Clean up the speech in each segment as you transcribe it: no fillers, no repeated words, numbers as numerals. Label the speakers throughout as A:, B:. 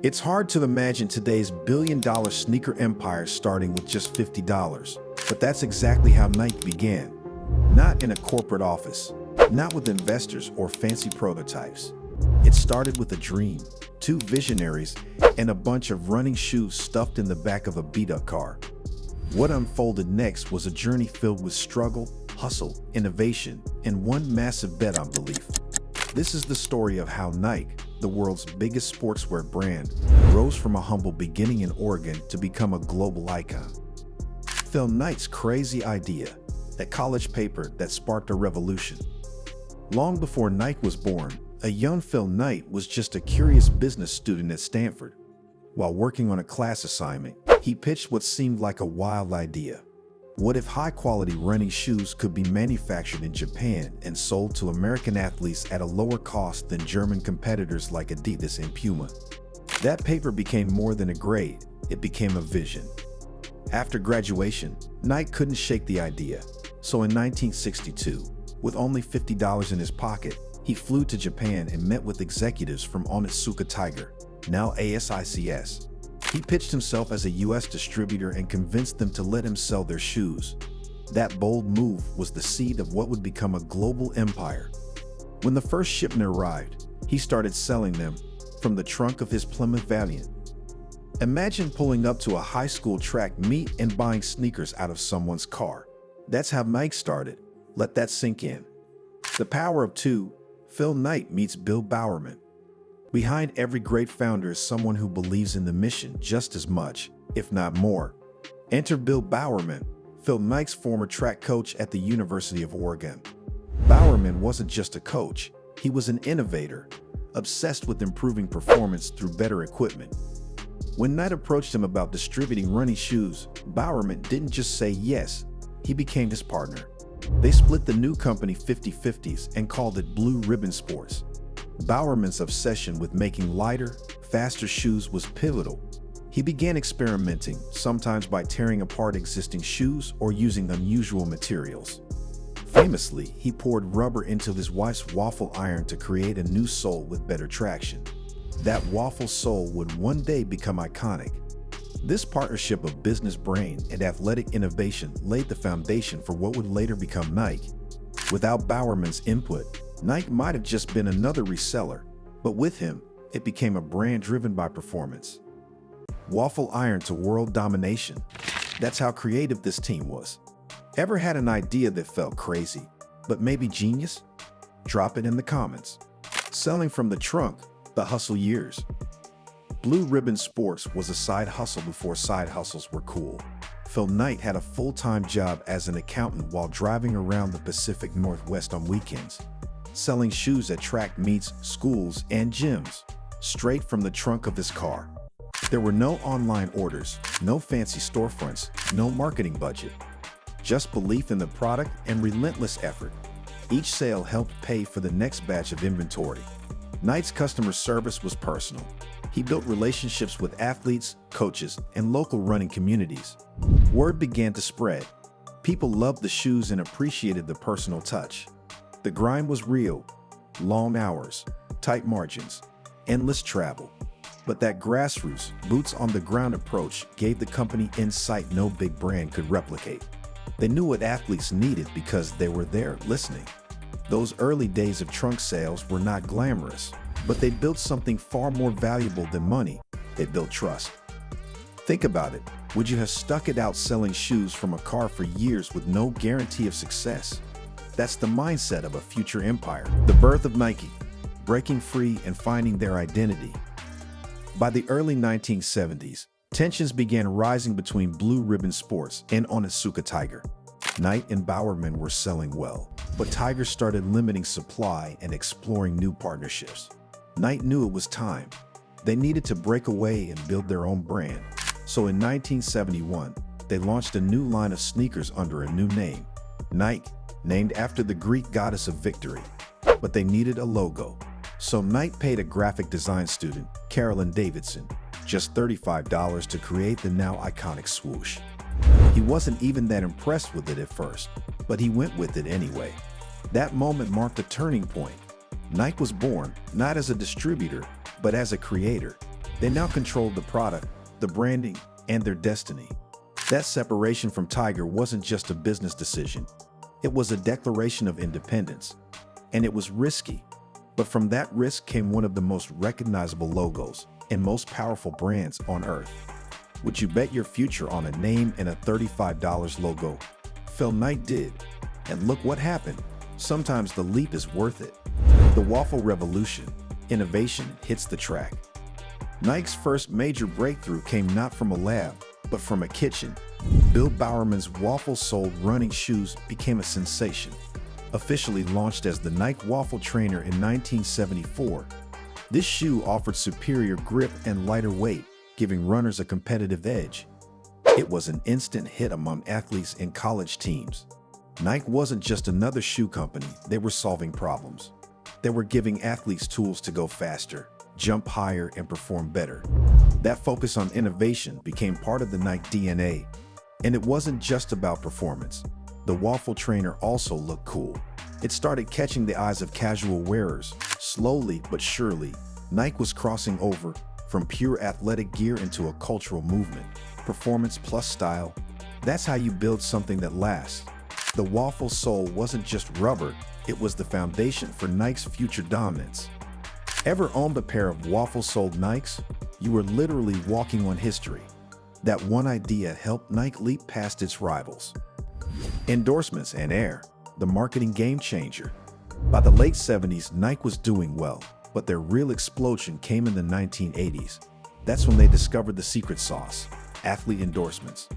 A: It's hard to imagine today's billion-dollar sneaker empire starting with just $50, but that's exactly how Nike began. Not in a corporate office, not with investors or fancy prototypes. It started with a dream, two visionaries, and a bunch of running shoes stuffed in the back of a beat-up car. What unfolded next was a journey filled with struggle, hustle, innovation, and one massive bet on belief. This is the story of how Nike, the world's biggest sportswear brand, rose from a humble beginning in Oregon to become a global icon. Phil Knight's crazy idea, a college paper that sparked a revolution. Long before Nike was born, a young Phil Knight was just a curious business student at Stanford. While working on a class assignment, he pitched what seemed like a wild idea. What if high-quality running shoes could be manufactured in Japan and sold to American athletes at a lower cost than German competitors like Adidas and Puma? That paper became more than a grade, it became a vision. After graduation, Nike couldn't shake the idea, so in 1962, with only $50 in his pocket, he flew to Japan and met with executives from Onitsuka Tiger, now ASICS. He pitched himself as a U.S. distributor and convinced them to let him sell their shoes. That bold move was the seed of what would become a global empire. When the first shipment arrived, he started selling them from the trunk of his Plymouth Valiant. Imagine pulling up to a high school track meet and buying sneakers out of someone's car. That's how Nike started. Let that sink in. The power of two. Phil Knight meets Bill Bowerman. Behind every great founder is someone who believes in the mission just as much, if not more. Enter Bill Bowerman, Phil Knight's former track coach at the University of Oregon. Bowerman wasn't just a coach, he was an innovator, obsessed with improving performance through better equipment. When Knight approached him about distributing running shoes, Bowerman didn't just say yes, he became his partner. They split the new company 50/50s and called it Blue Ribbon Sports. Bowerman's obsession with making lighter, faster shoes was pivotal. He began experimenting, sometimes by tearing apart existing shoes or using unusual materials. Famously, he poured rubber into his wife's waffle iron to create a new sole with better traction. That waffle sole would one day become iconic. This partnership of business brain and athletic innovation laid the foundation for what would later become Nike. Without Bowerman's input, Nike might have just been another reseller, but with him, it became a brand driven by performance. Waffle iron to world domination. That's how creative this team was. Ever had an idea that felt crazy, but maybe genius? Drop it in the comments. Selling from the trunk, the hustle years. Blue Ribbon Sports was a side hustle before side hustles were cool. Phil Knight had a full-time job as an accountant while driving around the Pacific Northwest on weekends, selling shoes at track meets, schools, and gyms, straight from the trunk of his car. There were no online orders, no fancy storefronts, no marketing budget. Just belief in the product and relentless effort. Each sale helped pay for the next batch of inventory. Knight's customer service was personal. He built relationships with athletes, coaches, and local running communities. Word began to spread. People loved the shoes and appreciated the personal touch. The grind was real. Long hours, tight margins, endless travel. But that grassroots, boots-on-the-ground approach gave the company insight no big brand could replicate. They knew what athletes needed because they were there listening. Those early days of trunk sales were not glamorous, but they built something far more valuable than money. They built trust. Think about it. Would you have stuck it out selling shoes from a car for years with no guarantee of success? That's the mindset of a future empire. The birth of Nike, breaking free and finding their identity. By the early 1970s, tensions began rising between Blue Ribbon Sports and Onitsuka Tiger. Knight and Bowerman were selling well, but Tiger started limiting supply and exploring new partnerships. Knight knew it was time. They needed to break away and build their own brand. So in 1971, they launched a new line of sneakers under a new name, Nike, named after the Greek goddess of victory. But they needed a logo. So Knight paid a graphic design student, Carolyn Davidson, just $35 to create the now iconic swoosh. He wasn't even that impressed with it at first, but he went with it anyway. That moment marked a turning point. Nike was born not as a distributor, but as a creator. They now controlled the product, the branding, and their destiny. That separation from Tiger wasn't just a business decision. It was a declaration of independence. And it was risky. But from that risk came one of the most recognizable logos and most powerful brands on earth. Would you bet your future on a name and a $35 logo? Phil Knight did. And look what happened. Sometimes the leap is worth it. The waffle revolution, innovation hits the track. Nike's first major breakthrough came not from a lab, but from a kitchen. Bill Bowerman's waffle-soled running shoes became a sensation. Officially launched as the Nike Waffle Trainer in 1974, this shoe offered superior grip and lighter weight, giving runners a competitive edge. It was an instant hit among athletes and college teams. Nike wasn't just another shoe company, they were solving problems. They were giving athletes tools to go faster, jump higher, and perform better. That focus on innovation became part of the Nike DNA. And it wasn't just about performance. The Waffle Trainer also looked cool. It started catching the eyes of casual wearers. Slowly but surely, Nike was crossing over from pure athletic gear into a cultural movement. Performance plus style. That's how you build something that lasts. The waffle sole wasn't just rubber, it was the foundation for Nike's future dominance. Ever owned a pair of waffle-soled Nikes? You were literally walking on history. That one idea helped Nike leap past its rivals. Endorsements and air, the marketing game changer. By the late 70s, Nike was doing well, but their real explosion came in the 1980s. That's when they discovered the secret sauce, athlete endorsements.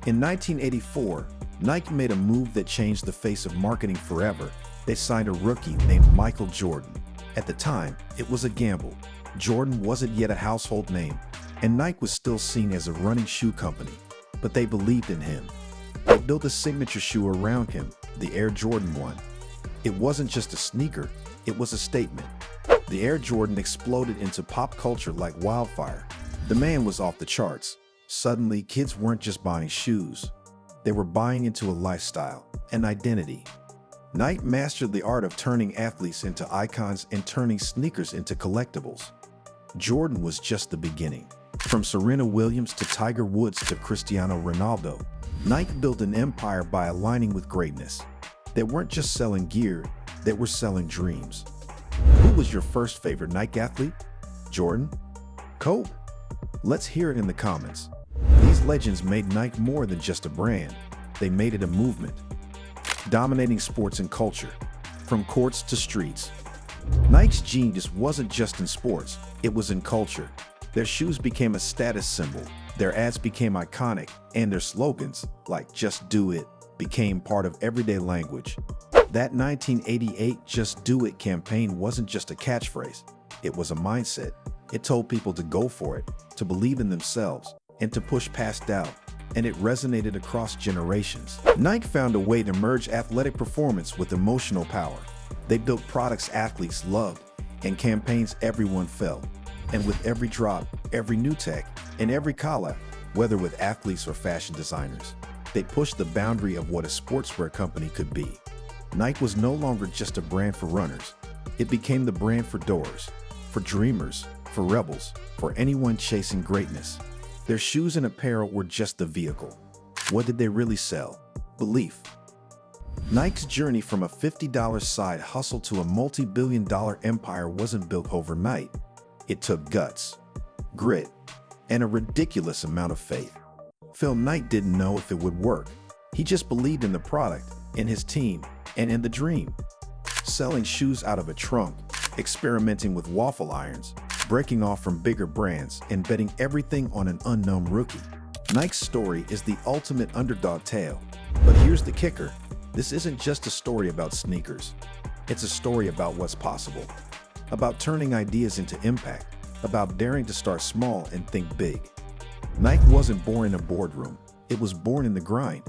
A: In 1984, Nike made a move that changed the face of marketing forever. They signed a rookie named Michael Jordan. At the time, it was a gamble. Jordan wasn't yet a household name, and Nike was still seen as a running shoe company, but they believed in him. They built a signature shoe around him, the Air Jordan 1. It wasn't just a sneaker, it was a statement. The Air Jordan exploded into pop culture like wildfire. The man was off the charts. Suddenly, kids weren't just buying shoes. They were buying into a lifestyle, an identity. Nike mastered the art of turning athletes into icons and turning sneakers into collectibles. Jordan was just the beginning. From Serena Williams to Tiger Woods to Cristiano Ronaldo, Nike built an empire by aligning with greatness. They weren't just selling gear, they were selling dreams. Who was your first favorite Nike athlete? Jordan? Kobe? Let's hear it in the comments. These legends made Nike more than just a brand. They made it a movement. Dominating sports and culture, from courts to streets. Nike's genius wasn't just in sports, it was in culture. Their shoes became a status symbol, their ads became iconic, and their slogans, like "Just Do It," became part of everyday language. That 1988 "Just Do It" campaign wasn't just a catchphrase, it was a mindset. It told people to go for it, to believe in themselves, and to push past doubt. And it resonated across generations. Nike found a way to merge athletic performance with emotional power. They built products athletes loved and campaigns everyone felt. And with every drop, every new tech, and every collab, whether with athletes or fashion designers, they pushed the boundary of what a sportswear company could be. Nike was no longer just a brand for runners. It became the brand for doers, for dreamers, for rebels, for anyone chasing greatness. Their shoes and apparel were just the vehicle. What did they really sell? Belief. Nike's journey from a $50 side hustle to a multi-billion-dollar empire wasn't built overnight. It took guts, grit, and a ridiculous amount of faith. Phil Knight didn't know if it would work. He just believed in the product, in his team, and in the dream. Selling shoes out of a trunk, experimenting with waffle irons, breaking off from bigger brands, and betting everything on an unknown rookie. Nike's story is the ultimate underdog tale. But here's the kicker. This isn't just a story about sneakers. It's a story about what's possible. About turning ideas into impact. About daring to start small and think big. Nike wasn't born in a boardroom. It was born in the grind.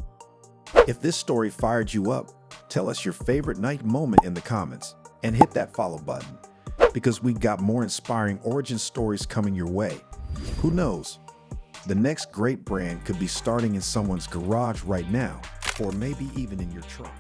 A: If this story fired you up, tell us your favorite Nike moment in the comments and hit that follow button, because we've got more inspiring origin stories coming your way. Who knows? The next great brand could be starting in someone's garage right now, or maybe even in your trunk.